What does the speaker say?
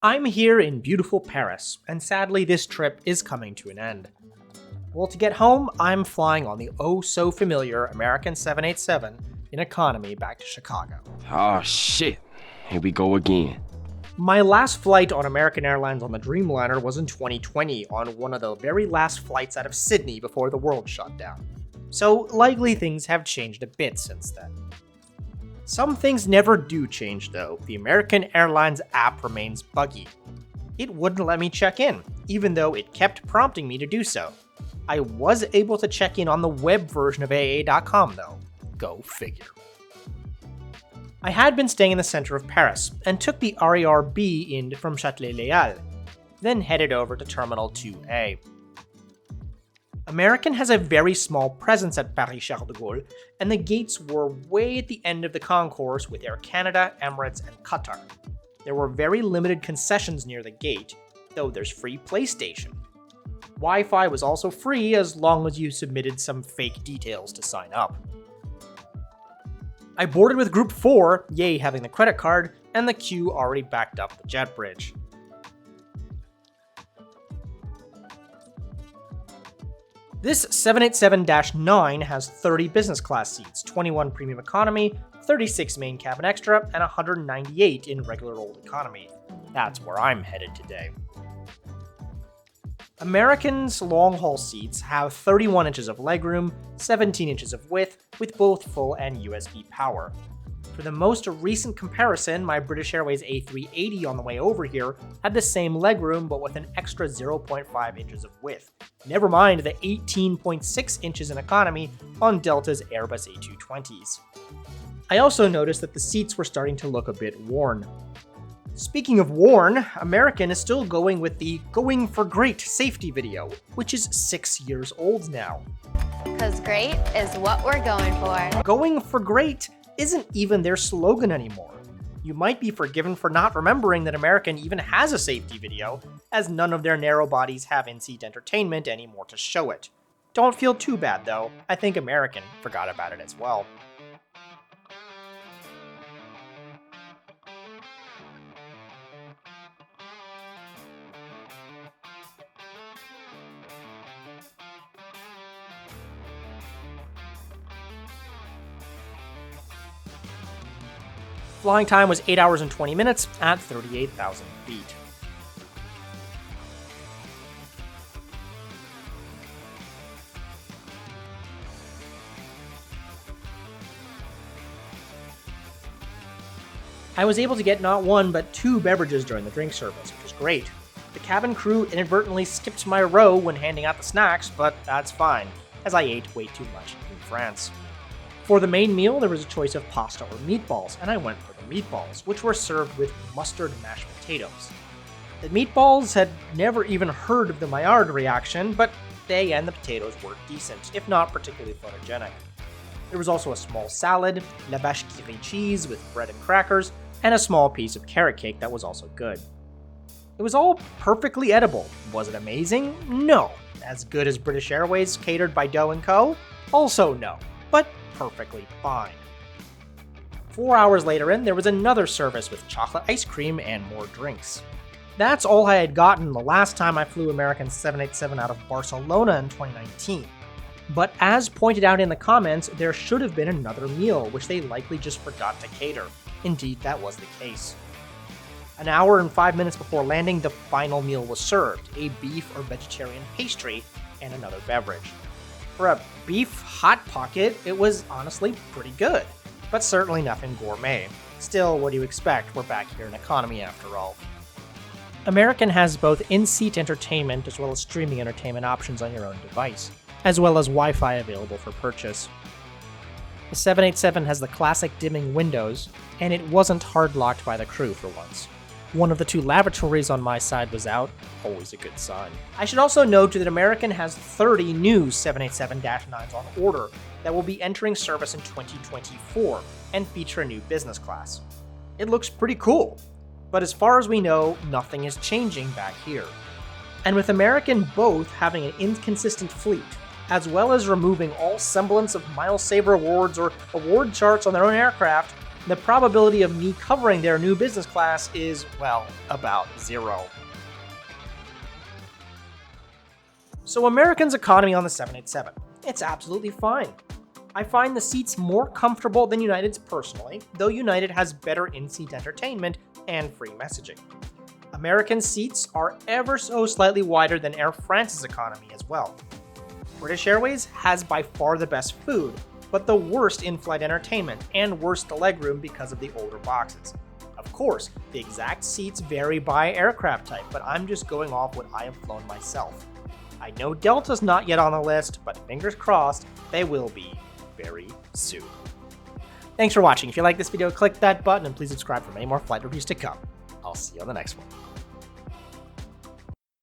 I'm here in beautiful Paris, and sadly this trip is coming to an end. Well, to get home, I'm flying on the oh-so-familiar American 787 in economy back to Chicago. Oh shit, here we go again. My last flight on American Airlines on the Dreamliner was in 2020 on one of the very last flights out of Sydney before the world shut down. So likely things have changed a bit since then. Some things never do change though. The American Airlines app remains buggy. It wouldn't let me check in, even though it kept prompting me to do so. I was able to check in on the web version of AA.com though. Go figure. I had been staying in the center of Paris, and took the RERB in from Châtelet-Léal, then headed over to Terminal 2A. American has a very small presence at Paris-Charles de Gaulle, and the gates were way at the end of the concourse with Air Canada, Emirates, and Qatar. There were very limited concessions near the gate, though there's free PlayStation. Wi-Fi was also free as long as you submitted some fake details to sign up. I boarded with Group 4, yay having the credit card, and the queue already backed up the jet bridge. This 787-9 has 30 business class seats, 21 premium economy, 36 main cabin extra, and 198 in regular old economy. That's where I'm headed today. American's long-haul seats have 31 inches of legroom, 17 inches of width, with both full and USB power. For the most recent comparison, my British Airways A380 on the way over here had the same legroom but with an extra 0.5 inches of width. Never mind the 18.6 inches in economy on Delta's Airbus A220s. I also noticed that the seats were starting to look a bit worn. Speaking of worn, American is still going with the Going for Great safety video, which is 6 years old now. Because great is what we're going for. Going for Great isn't even their slogan anymore. You might be forgiven for not remembering that American even has a safety video, as none of their narrow bodies have in-seat entertainment anymore to show it. Don't feel too bad though, I think American forgot about it as well. Flying time was 8 hours and 20 minutes at 38,000 feet. I was able to get not one but two beverages during the drink service, which was great. The cabin crew inadvertently skipped my row when handing out the snacks, but that's fine, as I ate way too much in France. For the main meal, there was a choice of pasta or meatballs, and I went for the meatballs, which were served with mustard mashed potatoes. The meatballs had never even heard of the Maillard reaction, but they and the potatoes were decent, if not particularly photogenic. There was also a small salad, la vache qui rit cheese with bread and crackers, and a small piece of carrot cake that was also good. It was all perfectly edible. Was it amazing? No. As good as British Airways catered by Doe & Co? Also no. But perfectly fine. 4 hours later in, there was another service with chocolate ice cream and more drinks. That's all I had gotten the last time I flew American 787 out of Barcelona in 2019. But as pointed out in the comments, there should have been another meal, which they likely just forgot to cater. Indeed, that was the case. An hour and 5 minutes before landing, the final meal was served, a beef or vegetarian pastry and another beverage. For a beef hot pocket, it was honestly pretty good, but certainly nothing gourmet. Still, what do you expect? We're back here in economy after all. American has both in-seat entertainment as well as streaming entertainment options on your own device, as well as Wi-Fi available for purchase. The 787 has the classic dimming windows, and it wasn't hard-locked by the crew for once. One of the two lavatories on my side was out, always a good sign. I should also note that American has 30 new 787-9s on order that will be entering service in 2024 and feature a new business class. It looks pretty cool, but as far as we know, nothing is changing back here. And with American both having an inconsistent fleet, as well as removing all semblance of MileSaver awards or award charts on their own aircraft, the probability of me covering their new business class is, well, about 0. So American's economy on the 787. It's absolutely fine. I find the seats more comfortable than United's personally, though United has better in-seat entertainment and free messaging. American seats are ever so slightly wider than Air France's economy as well. British Airways has by far the best food, but the worst in-flight entertainment and worst legroom because of the older boxes. Of course, the exact seats vary by aircraft type, but I'm just going off what I have flown myself. I know Delta's not yet on the list, but fingers crossed, they will be very soon. Thanks for watching. If you like this video, click that button and please subscribe for many more flight reviews to come. I'll see you on the next one.